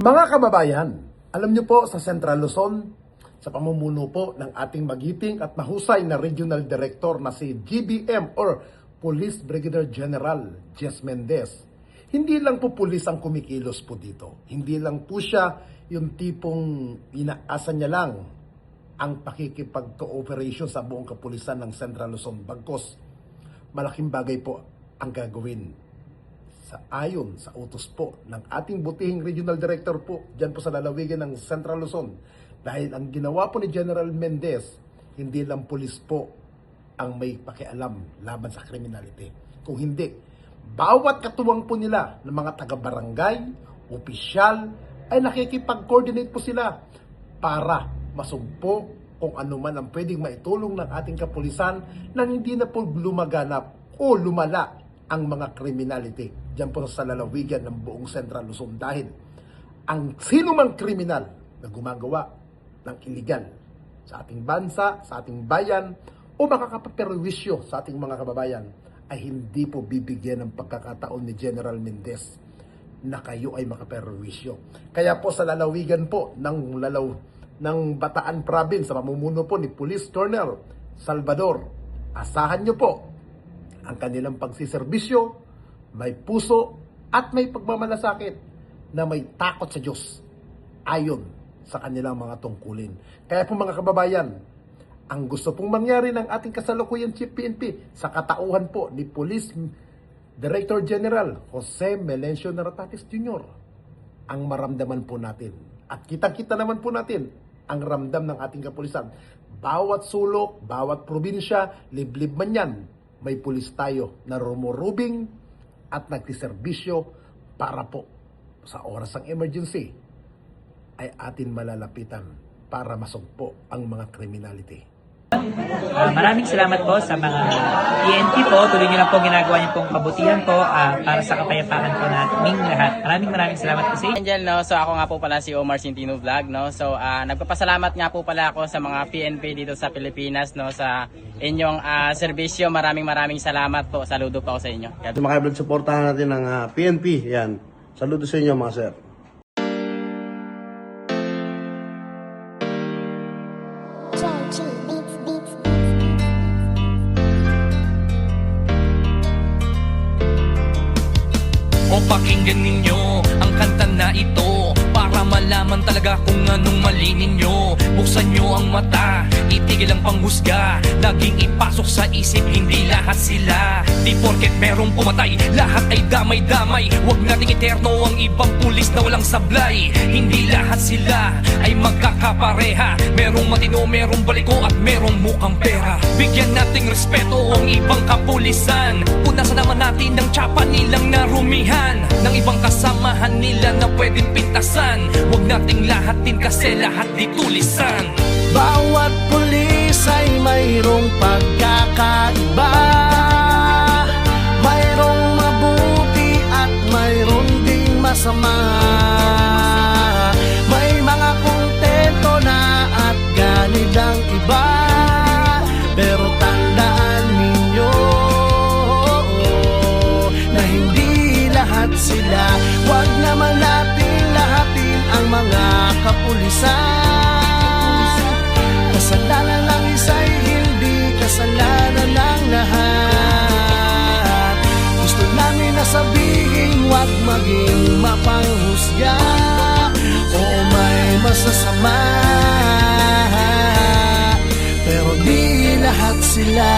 Mga kababayan, alam niyo po sa Central Luzon, sa pamumuno po ng ating magiting at mahusay na Regional Director na si GBM or Police Brigadier General Jess Mendez, hindi lang po pulis ang kumikilos po dito. Hindi lang po siya yung tipong inaasa niya lang ang pakikipag-cooperation sa buong kapulisan ng Central Luzon. Bagkus, malaking bagay po ang gagawin ayon sa utos po ng ating butihing Regional Director po dyan po sa lalawigan ng Central Luzon. Dahil ang ginawa po ni General Mendez, hindi lang pulis po ang may pakialam laban sa kriminality. Kung hindi, bawat katuwang po nila ng mga taga-barangay, opisyal, ay nakikipag-coordinate po sila para masugpo kung ano man ang pwedeng maitulong ng ating kapulisan nang hindi na po lumaganap o lumala ang mga criminality dyan po sa lalawigan ng buong Central Luzon. Dahil ang sino mang kriminal na gumagawa ng illegal sa ating bansa, sa ating bayan, o makakapaperwisyo sa ating mga kababayan, ay hindi po bibigyan ng pagkakataon ni General Mendez na kayo ay makaperwisyo. Kaya po sa lalawigan po ng Bataan Province, sa pamumuno po ni Police Colonel Salvador, asahan nyo po ang kanilang pagsiservisyo, may puso at may pagmamalasakit na may takot sa Diyos ayon sa kanilang mga tungkulin. Kaya po mga kababayan, ang gusto pong mangyari ng ating kasalukuyan Chief PNP sa katauhan po ni Police Director General Jose Melencio Naratatis Jr., ang maramdaman po natin. At kitang-kita naman po natin ang ramdam ng ating kapulisan. Bawat sulok, bawat probinsya, liblib man yan, may pulis tayo na rumurubing at nagsiservisyo para po sa oras ng emergency ay atin malalapitan para masugpo ang mga criminality. Maraming salamat po sa mga PNP po. Tuloy niyo lang po ginagawa niyo pong kabutihan po para sa kapayapaan po naming lahat. Maraming salamat po sa inyo. Angel, no? So ako nga po pala si Omar Centino Vlog, no? So nagpapasalamat nga po pala ako sa mga PNP dito sa Pilipinas, no? Sa inyong serbisyo. Maraming salamat po. Saludo po ako sa inyo. Makablog, supportahan natin ng PNP. Yan. Saludo sa inyo mga sir. O pakinggan ninyo ang kanta na ito para malaman talaga kung anong mali ninyo. Buksan nyo ang mata, itigil ang panghusga, laging ipasok sa isip, hindi lahat sila. Di porket merong pumatay, lahat ay damay-damay. Huwag nating eterno ang ibang pulis na walang sablay. Hindi lahat sila ay magkakapareha. Merong matino, merong baliko at merong mukhang pera. Bigyan nating respeto ang ibang kapulisan. Punasan naman natin ng tsapa nilang narumihan, ng ibang kasamahan nila na pwedeng pintasan. Huwag nating lahatin kasi lahat di tulisan. Bawat pulis ay mayroong pagkakaiba, mayroong mabuti at mayroong ding masama. May mga kontento na at ganid ang iba, pero tandaan ninyo na hindi lahat sila. Huwag naman natin lahatin ang mga kapulisan. Kasalanan ng isa'y hindi kasalanan ng lahat. Gusto namin na sabihin, huwag maging mapanghusga o may masasama, pero di lahat sila.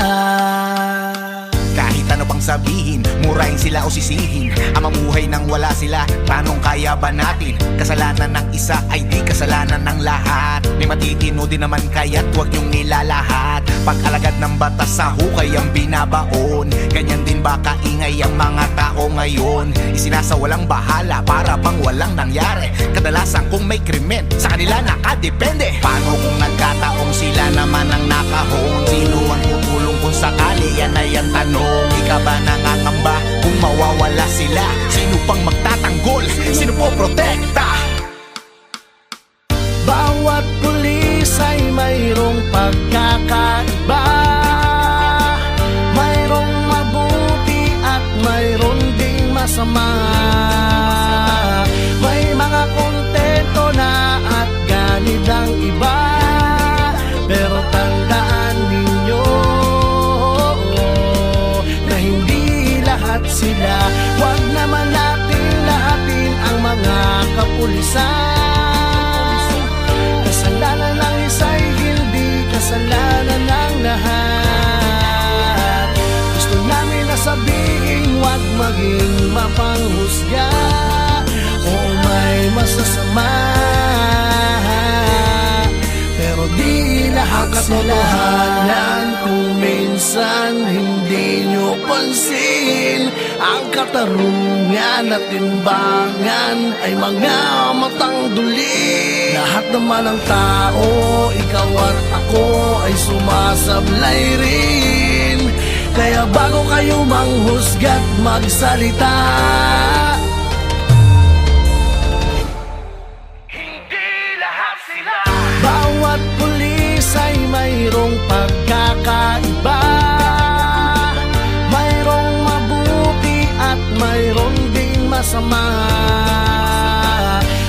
Kahit ano pang sabihin, murahin sila o sisihin, ang mamuhay nang wala sila, tanong kaya ba natin? Kasalanan ng isa ay di kasalanan ng lahat. May matitino din naman kaya't huwag niyong nilalahat. Pag-alagad ng batas sa hukay ang binabaon, ganyan din ba kaingay ang mga tao ngayon? Isinasawalang bahala para bang walang nangyari. Kadalasan kung may krimen, sa kanila nakadepende. Paano kung nagkataong sila naman ang nakahon? Sino ang tutulong kung sakali? Yan ay ang tanong. Di ka ba nangangamba kung mawawala sila? Sino pang magtatanggol? Sino po protekta? Bawat pulis ay mayroong pagkakaiba, mayroong mabuti at mayroong ding masama. May mga konti kapulisan. Kasalanan ng isa'y hindi kasalanan ng lahat. Gusto namin na sabihin, huwag maging mapanghusga o may masasama, pero di lahat katotohanan. Kung minsan hindi nyo pansin, ang katarungan at timbangan ay mga matang duli. Lahat naman ng tao, ikaw at ako ay sumasablay rin. Kaya bago kayo manghusga't magsalita, bawat pulis ay mayroong pagkakaiba. Mayroong mabuti at mayroong ding masama.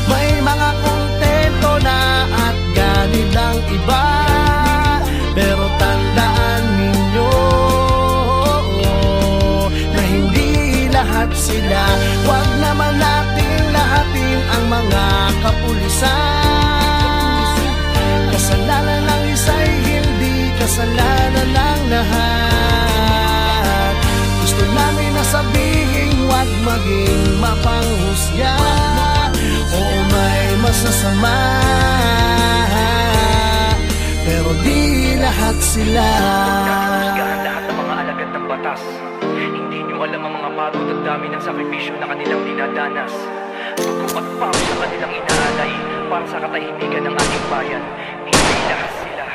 May mga kontento na at ganit ang iba, pero tandaan ninyo na hindi lahat sila. Huwag naman nating lahatin ang mga kapulisan. Kasalanan ng isa'y hindi kasalanan ng lahat. Gusto namin na sabihin, huwag maging mapanghusga o may masasama, pero di lahat sila. Lahat ng mga alagad ng batas, hindi nyo alam ang mga pagod at dami ng sakripisyo na kanilang dinadanas. Dugo at pawis na kanilang inaalay para sa katahimikan ng ating bayan. Hindi lahat sila.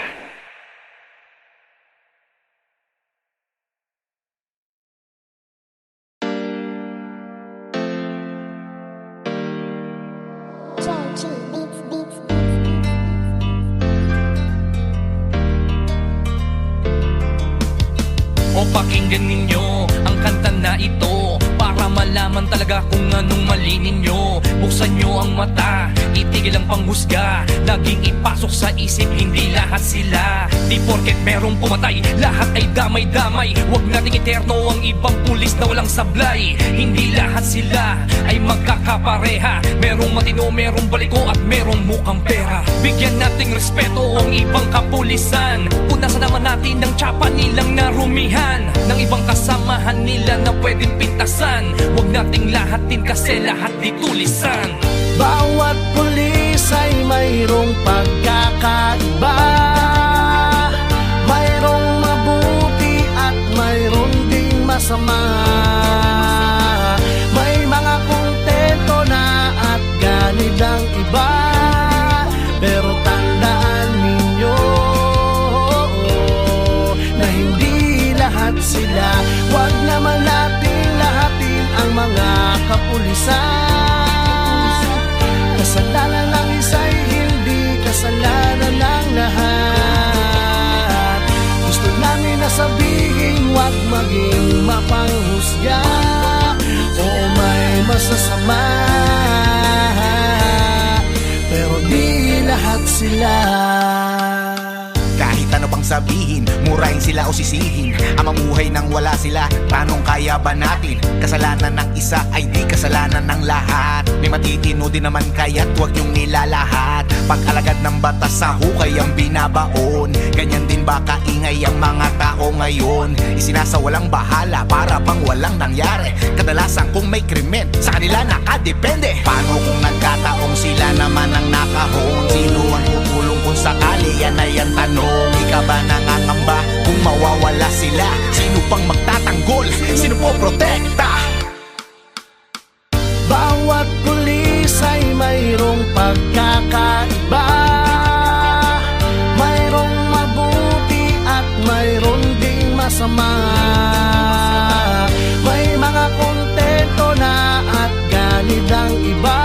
O pakinggan ninyo ang kanta na ito para malaman talaga kung anong mali ninyo. Buksan nyo ang mata, itigil ang panghusga. Laging ipasok sa isip, hindi lahat sila. Di porket merong pumatay, lahat ay damay-damay. Huwag nating eterno ang ibang pulis na walang sablay. Hindi lahat sila ay magkakapareha. Merong matino, merong baliko at merong mukhang pera. Bigyan nating respeto ang ibang kapulisan. Punasan naman natin ang tsapa nilang narumihan ng ibang kasamahan nila na pwedeng pintasan. Huwag nating lahatin kasi lahat di tulisan. Bawat pulis ay mayroong pagkakaiba. Mayroong mabuti at mayroong ding masama. May mga kontento na at ganit ang iba, pero tandaan ninyo na hindi lahat sila. Huwag naman nating lahatin ang mga kapulisan. Kasalanan ng isa'y hindi kasalanan ng lahat. Gusto namin na sabihin, huwag maging mapanghusga o may masasama, pero di lahat sila. Kahit ano pang sabihin, murahin sila o sisihin, ang mamuhay nang wala sila, tanong kaya ba natin? Kasalanan ng isa ay di kasalanan ng lahat. May matitino din naman kaya't huwag yung nilalahat. Pag-alagad ng batas sa hukay ang binabaon, ganyan din ba kaingay ang mga tao ngayon? Isinasawalang bahala para bang walang nangyari. Kadalasan kung may krimen, sa kanila nakadepende. Paano kung nagkataong sila naman ang nakahon? Sino ang tutulong kung sakali? Yan ay ang tanong. Ika ba nangangamba kung mawawala sila? Sino pang magtatanggol? Sino po protekta? Bawat pulis ay mayroong pagkakaiba. Mayroong mabuti at mayroong ding masama. May mga kontento na at ganit ang iba,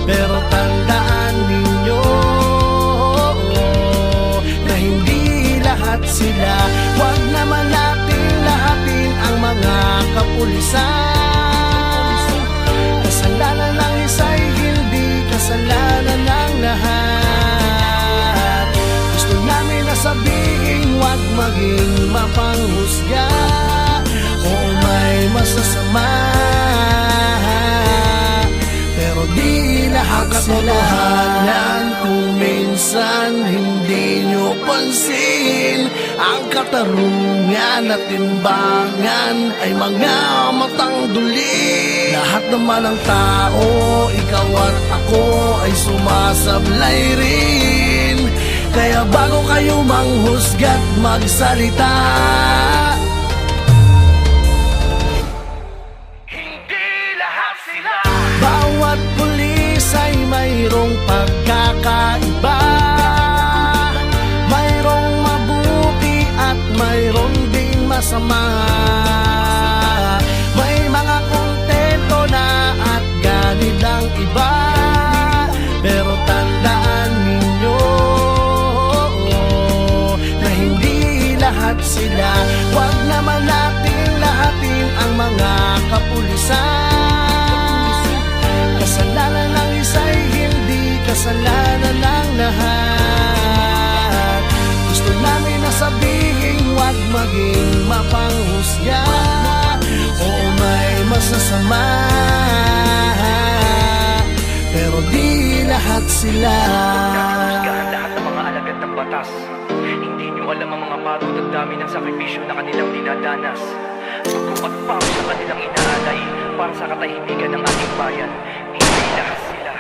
pero tandaan ninyo na hindi lahat sila. Huwag naman nating lahatin ang mga kapulisan. Kasalanan ng isa'y hindi kasalanan ng lahat. Gusto namin na sabihin, huwag maging mapanghusga o may masasama, pero di lahat katotohanan. Kung minsan hindi nyo pansin, ang katarungan at timbangan ay mga matang duli. Lahat naman ng tao, ikaw at ako ay sumasablay rin. Kaya bago kayo manghusga't magsalita, bawat pulis ay mayroong pagkakaiba. Mayroong mabuti at mayroong ding masama. May mga kontento na at ganit ang iba. Pero tandaan ninyo na hindi lahat sila. Huwag naman natin lahatin ang mga kapulisan. Kasalanan ng isa'y hindi kasalanan ng lahat. Gusto namin na sabihin, huwag maging mapanghusga. Oo, may masasama, pero di lahat sila. Lahat ng mga alagad ng batas. Hindi nyo alam ang mga pagod at dami ng sakripisyo na kanilang dinadanas. Dugo at pawis na kanilang inaalay para sa katahimikan ng ating bayan. Hindi lahat sila.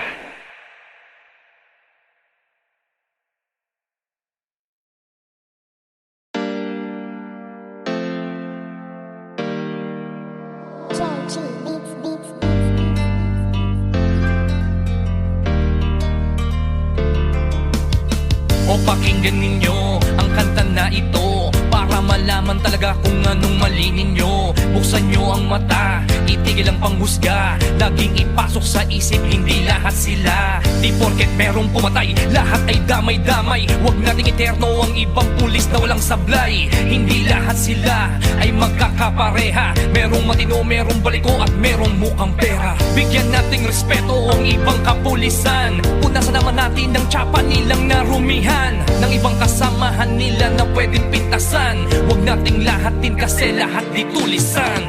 O pakinggan ninyo ang kanta na ito para malaman talaga kung anong mali ninyo. Buksan nyo ang mata, itigil ang panghusga. Laging ipasok sa isip, hindi lahat sila. Di porket merong pumatay, lahat ay damay-damay. Huwag nating eterno ang ibang pulis na walang sablay. Hindi lahat sila ay magkakapareha. Merong matino, merong baliko at merong mukhang pera. Bigyan nating respeto ang ibang kapulisan. Punasan naman natin ang tsapa nilang narumihan ng ibang kasamahan nila na pwedeng pintasan. Huwag nating lahatin kasi lahat di tulisan.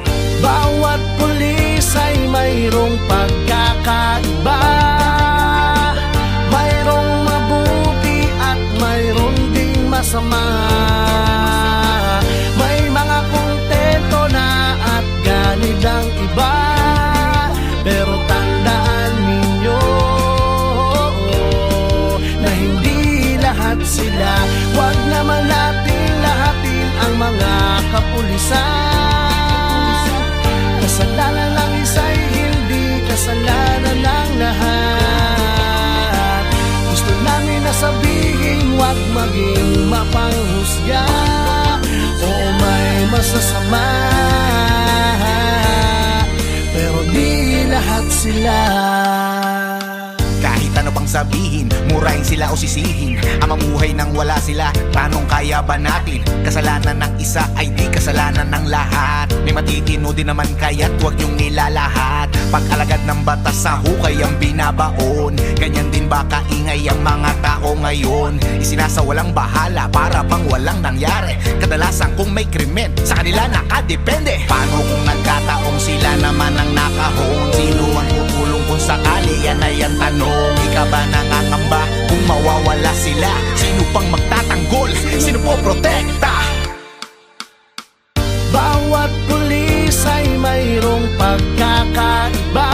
Bawat pulis ay mayroong pagkakaiba. Mayroong mabuti at mayroong ding masama. May mga kontento na at ganit ang iba. Pero tandaan ninyo na hindi lahat sila. Huwag naman natin lahatin ang mga kapulisan. Kasalanan ng isa'y hindi kasalanan ng lahat. Gusto namin na sabihin, huwag maging mapanghusga. Oo, may masasama, pero di lahat sila. Kahit ano pang sabihin, murahin sila o sisihin, ang mamuhay nang wala sila, tanong kaya ba natin? Kasalanan ng isa ay di kasalanan ng lahat. May matitino din naman kaya't huwag yung nilalahat. Pag-alagad ng batas sa hukay ang binabaon. Ganyan din ba kaingay ang mga tao ngayon? Isinasawalang bahala para bang walang nangyari. Kadalasan kung may krimen, sa kanila nakadepende. Paano kung nagkataong sila naman ang nakahon? Sino ang tutulong kung sakali? Yan ay ang tanong. Ika ba nangangamba kung mawawala sila? Sino pang magtatanggol? Sino po protekta? Bawat pulis ay mayroong pagkakaiba.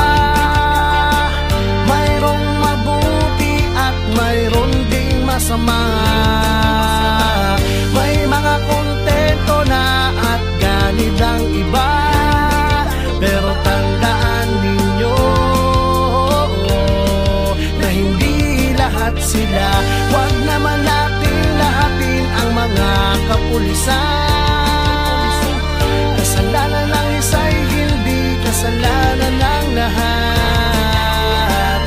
Mayroong mabuti at mayroong ding masama. May mga kontento na at ganit ang iba. Pero tandaan ninyo na hindi lahat sila. Huwag naman natin lahatin ang mga kapulisan. Kasalanan ng isa'y hindi kasalanan ng lahat.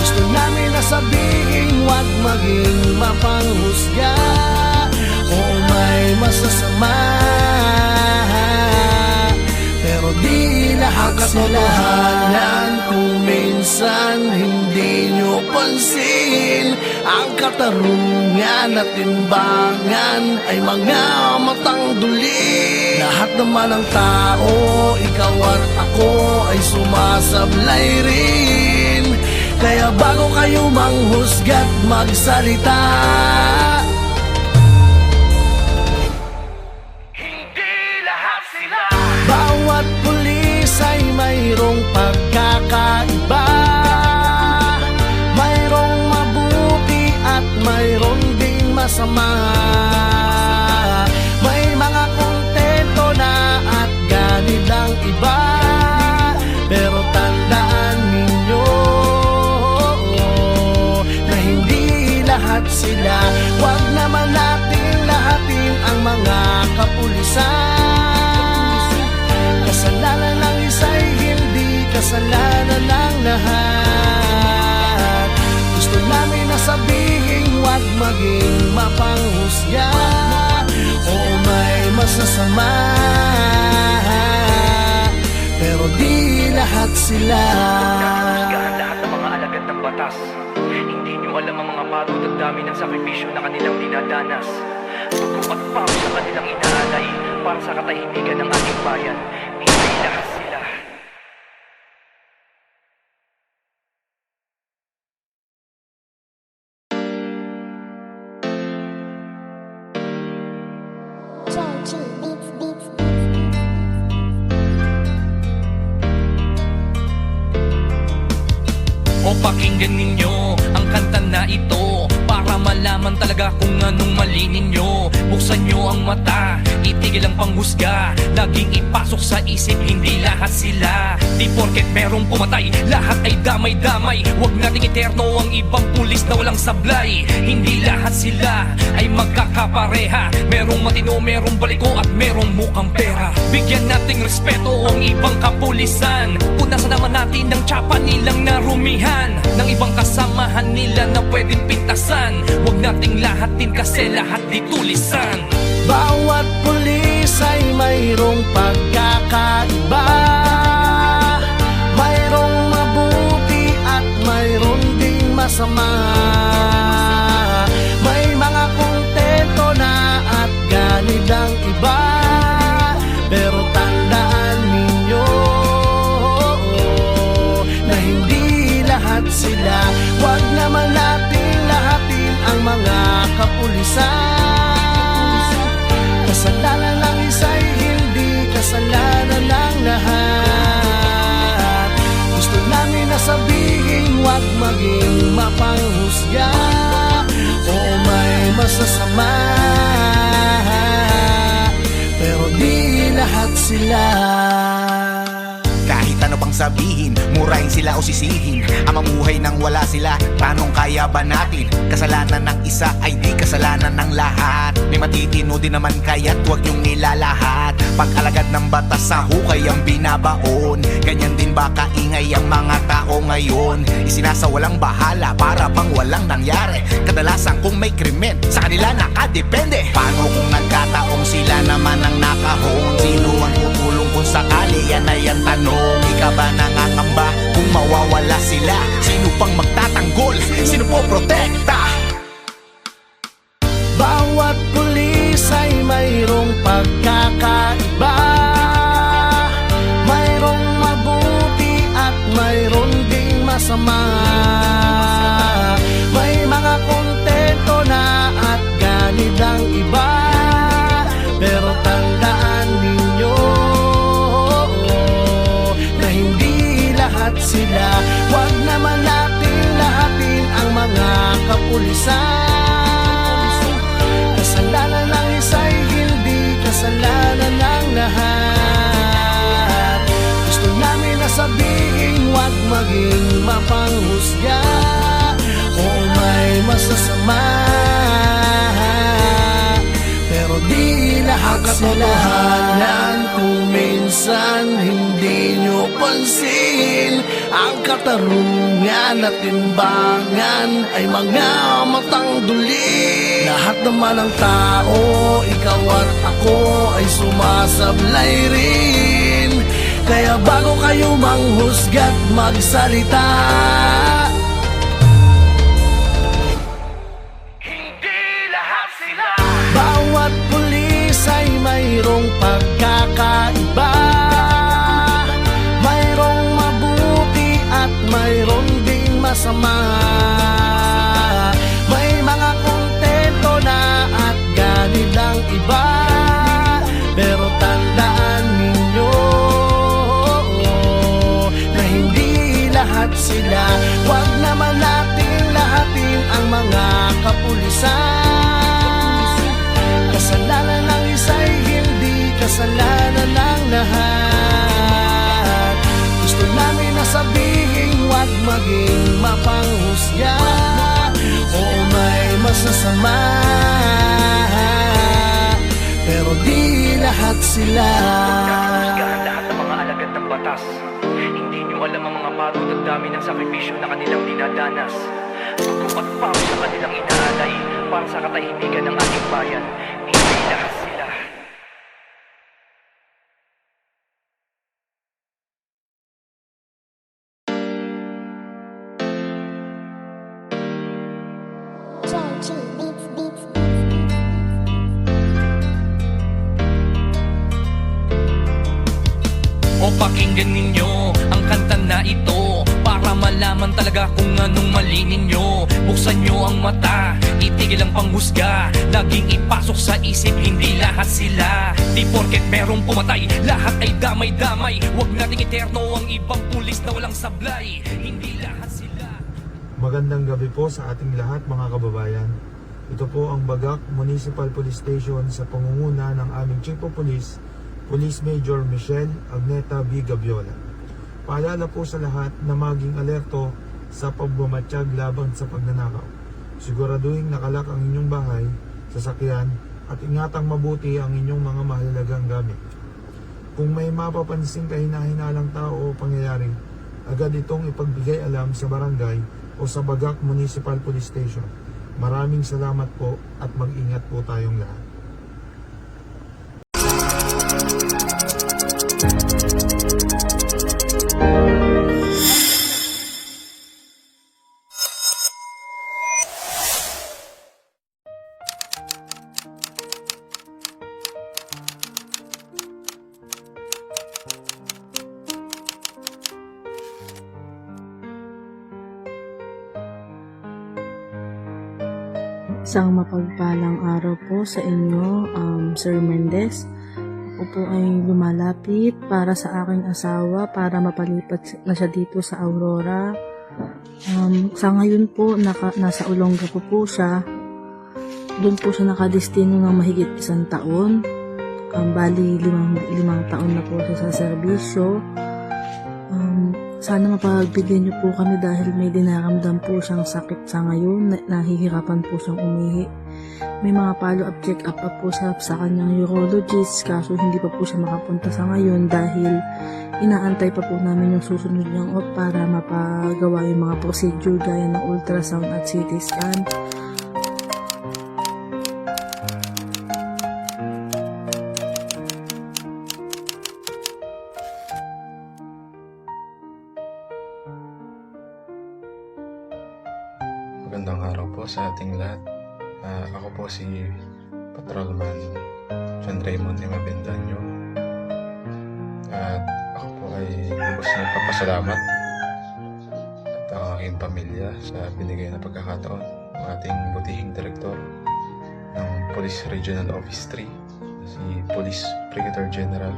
Gusto namin na sabihin, huwag maging mapanghusga. Oo, may masasama, pero di lahat katotohanan. Kung minsan hindi nyo pansin, ang katarungan at timbangan ay mga matang duli. Lahat naman ng tao, ikaw at ako ay sumasablay rin. Kaya bago kayo manghusga't magsalita, bawat pulis ay mayroong pagkakaiba. Mayroong mabuti at mayroong ding masama. May mga kontento na at ganid ang iba. Pero tandaan ninyo na hindi lahat sila. Huwag naman natin lahatin ang mga kapulisan. Kasalanan ng isa'y hindi kasalanan ng lahat. Gusto namin na sabihin huwag maging mapanghusga. Oo, may masasama, pero di lahat sila. Husgahan lahat ng mga alagad ng batas. Hindi nyo alam ang mga pagod at dami ng sakripisyo na kanilang dinadanas. Dugo at pawis na kanilang inaalay para sa katahimikan ng ating bayan. Hindi lahat sila. O pakinggan ninyo ang kanta na ito para malaman talaga kung anong mali ninyo. Buksan nyo ang mata, itigil ang panghusga. Laging ipasok sa isip, hindi lahat sila. Di porket merong pumatay, lahat ay damay-damay. Huwag nating eterno ang ibang pulis na walang sablay. Hindi lahat sila ay magkakapareha. Merong matino, merong baliko at merong mukhang pera. Bigyan nating respeto ang ibang kapulisan. Punasan naman natin ng tsapa nilang narumihan ng ibang kasamahan nila na pwedeng pintasan. Huwag nating lahatin kasi lahat di tulisan. Bawat pulis ay mayroong pagkakaiba. Mayroong mabuti at mayroong ding masama. May mga kontento na at ganid ang iba. Pero tandaan ninyo na hindi lahat sila. Huwag naman natin lahatin ang mga kapulisan. Kasalanan ng isa'y hindi kasalanan ng lahat. Gusto namin na sabihin huwag maging mapanghusga. Oo, may masasama, pero di lahat sila. Kahit ano pang sabihin, murahin sila o sisihin, ang mamuhay nang wala sila, tanong kaya ba natin? Kasalanan ng isa ay di kasalanan ng lahat. May matitino din naman kaya't huwag niyong nilalahat. Pag-alagad ng batas sa hukay ang binabaon. Ganyan din ba kaingay ang mga tao ngayon? Isinasawalang bahala para bang walang nangyari. Kadalasan kung may krimen, sa kanila nakadepende. Paano kung nagkataong sila naman ang nakahon? Sino ang tutulong kung sakali? Yan ay ang tanong. Ika ba nangangamba kung mawawala sila? Sino pang magtatanggol? Sino po protekta? Bawat pulis ay mayroong pagkakaiba. Mayroong mabuti at mayroong ding masama. May mga kontento na at ganid ang iba. Pero tandaan ninyo na hindi lahat sila. Huwag naman natin lahatin ang mga kapulisan. Kasalanan ng isa'y hindi kasalanan ng lahat. Gusto namin na sabihin huwag maging mapanghusga. Oo, may masasama, pero di lahat sila. Kung minsan hindi nyo pansin, ang katarungan at timbangan ay mga matang duli. Lahat naman ng tao, ikaw at ako ay sumasablay rin. Kaya bago kayo manghusga't magsalita, bawat pulis ay mayroong pagkakaiba. Mayroong mabuti at mayroong ding masama. May mga kontento na at ganit ang iba, pero tandaan ninyo na hindi lahat sila. Huwag naman nating lahatin ang mga kapulisan. Kasalanan ng isa'y hindi kasalanan ng lahat. Gusto namin na sabihin, huwag maging mapanghusga. Oo, may masasama, pero di lahat sila. Husgahan lahat ng mga alagad ng batas. Hindi nyo alam ang mga pagod at dami ng sakripisyo na kanilang dinadanas. Dugo at pawis sa kanilang inaalay para sa katahimikan ng ating bayan. Hindi lahat sila. O pakinggan ninyo ang kanta na ito para malaman talaga kung anong mali ninyo. Buksan nyo ang mata, itigil ang panghusga. Laging ipasok sa isip, hindi lahat sila. Di porket merong pumatay, lahat ay damay-damay. Huwag nating eterno ang ibang pulis na walang sablay. Hindi lahat sila. Magandang gabi po sa ating lahat mga kababayan. Ito po ang Bagak Municipal Police Station sa pangunguna ng aming Chief of Police, Police Major Michelle Agneta B. Gabiola. Paalala po sa lahat na maging alerto sa pagmamatsyag laban sa pagnanakaw. Siguraduhin nakalak ang inyong bahay, sasakyan at ingatang mabuti ang inyong mga mahalagang gamit. Kung may mapapansing kahina-hinalang tao o pangyayari, agad itong ipagbigay alam sa barangay o sa Bagak Municipal Police Station. Maraming salamat po at mag-ingat po tayong lahat. Isang mapagpalang araw po sa inyo, Sir Mendez. Ako po ay lumalapit para sa aking asawa para mapalipat na siya dito sa Aurora. Sa ngayon po, nasa Olongapo po siya. Doon po siya nakadestino ng mahigit 1 taon. Bali, 5 taon na po siya sa serbisyo. Sana mapagbigyan niyo po kami dahil may dinaramdam po siyang sakit sa ngayon. Nahihirapan po siyang umihi. May mga follow-up check-up pa po sa kanyang urologist, kaso hindi pa po siya makapunta sa ngayon dahil inaantay pa po namin yung susunod niyang op para mapagawa yung mga procedure gaya ng ultrasound at CT scan. Magandang araw po sa ating lahat. Ako po si Patrolman John Raymond M. Avendaño. At ako po ay lubos na nagpapasalamat at ang aking pamilya sa binigay na pagkakataon ng ating butihing direktor ng Police Regional Office 3, si Police Brigadier General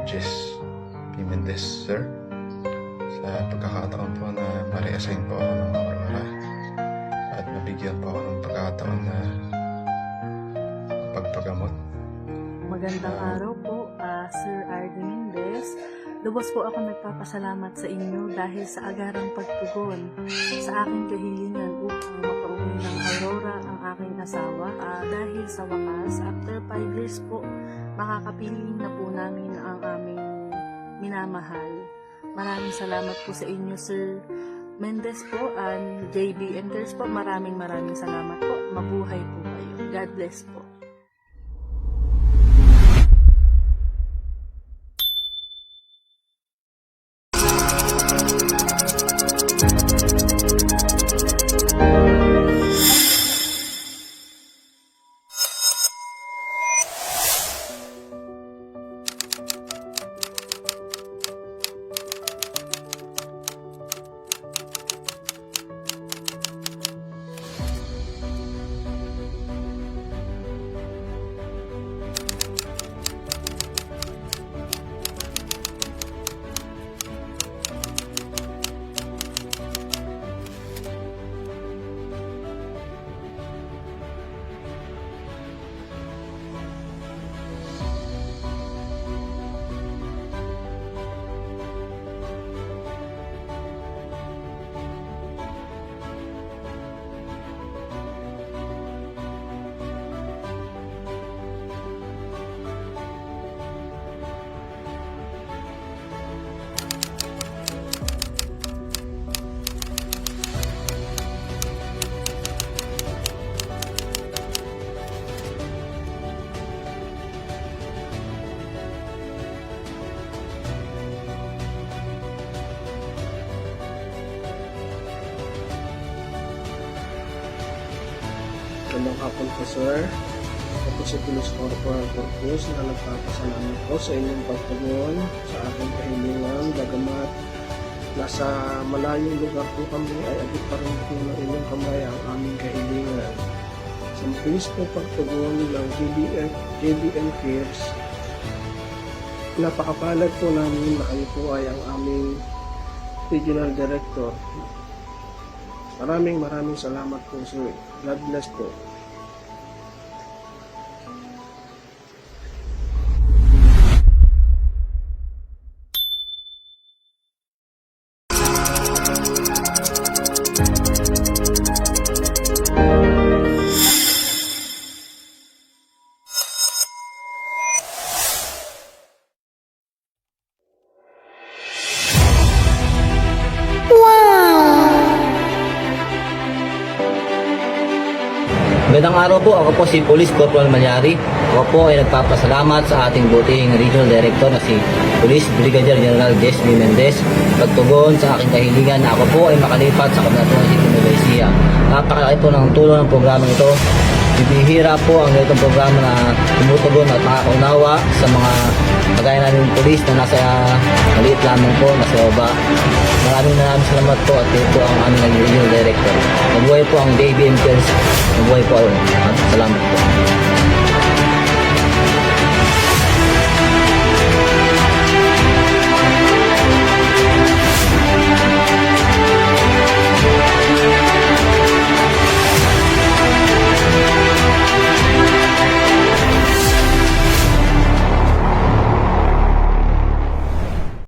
Jess P. Mendez, sir. Sa pagkakataon po na ma-reassign po ako ng Aurora at mabigyan po ako ng pagkakataon na pagpagamot. Magandang araw po, Sir Arden Mendez. Lubos po ako nagpapasalamat sa inyo dahil sa agarang pagtugon sa aking kahilingan upang mapauwi ng Aurora ang aking asawa. Dahil sa wakas, after 5 years po, makakapiling na po namin ang aming minamahal. Maraming salamat po sa inyo, Sir Mendez po, and JBM Girls po. Maraming salamat po. Mabuhay po kayo. God bless po. Magandang hapon po, sir. Ako po si Police Corporal Corpus na nagpapasalamat po sa inyong pagtugon sa aking kahilingan. Bagamat nasa malayong lugar po kami ay agad pa rin po ng inyong kamay ang aming kahilingan. Sa mabilis po pagtugon ng JBM Cares, napakapalad po namin na kayo po ay ang aming Regional Director. Maraming salamat po, sir. God bless po. Magandang araw po, ako po si Police Corporal Malyari. Ako po ay nagpapasalamat sa ating buting Regional Director na si Police Brigadier General Jess B. Mendez pagtugon sa aking kahilingan na ako po ay makalipat sa Kabanatuan City, Nueva Ecija. Napakalaki po ng tulong ng programa ito. Bibihira po ang ganitong programa na tumutugon at makakaunawa sa mga kagaya namin police na nasa maliit lamang po, nasa baba. Maraming salamat po at ito po ang aming Regional Director. Mabuhay po ang JBM Cares. Mabuhay po at salamat po.